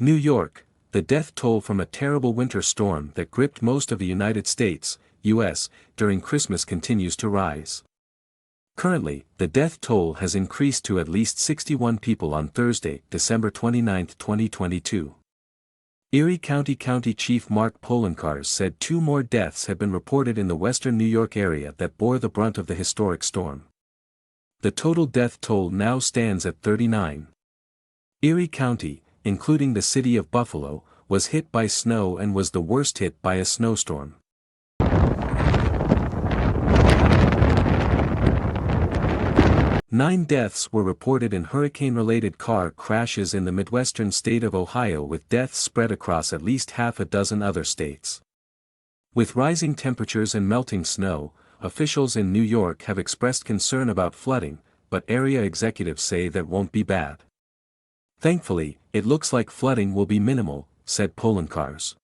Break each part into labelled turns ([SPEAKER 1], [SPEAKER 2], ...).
[SPEAKER 1] New York, the death toll from a terrible winter storm that gripped most of the United States, U.S., during Christmas continues to rise. Currently, the death toll has increased to at least 61 people on Thursday, December 29, 2022. Erie County Chief Mark Poloncarz said 2 more deaths had been reported in the western New York area that bore the brunt of the historic storm. The total death toll now stands at 39. Erie County, including the city of Buffalo, was hit by snow and was the worst hit by a snowstorm. Nine deaths were reported in hurricane-related car crashes in the Midwestern state of Ohio, with deaths spread across at least half a dozen other states. With rising temperatures and melting snow, officials in New York have expressed concern about flooding, but area executives say that won't be bad. Thankfully, it looks like flooding will be minimal, said Poloncarz.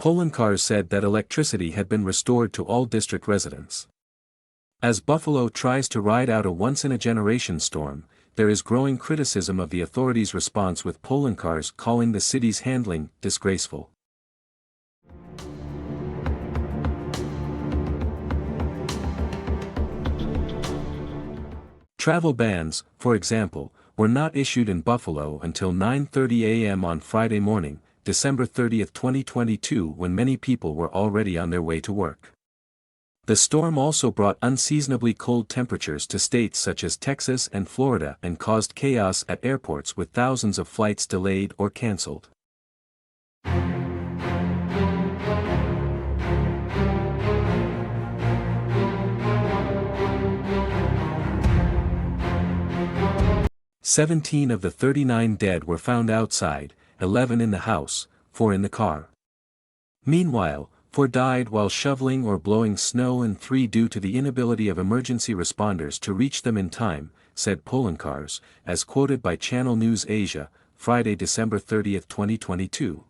[SPEAKER 1] Poloncarz said that electricity had been restored to all district residents. As Buffalo tries to ride out a once-in-a-generation storm, there is growing criticism of the authorities' response, with Poloncarz calling the city's handling disgraceful. Travel bans, for example, were not issued in Buffalo until 9:30 a.m. on Friday morning, December 30, 2022, when many people were already on their way to work. The storm also brought unseasonably cold temperatures to states such as Texas and Florida and caused chaos at airports, with thousands of flights delayed or canceled. "17 of the 39 dead were found outside, 11 in the house, 4 in the car. Meanwhile, 4 died while shoveling or blowing snow and 3 due to the inability of emergency responders to reach them in time," said Poloncarz, as quoted by Channel News Asia, Friday, December 30, 2022.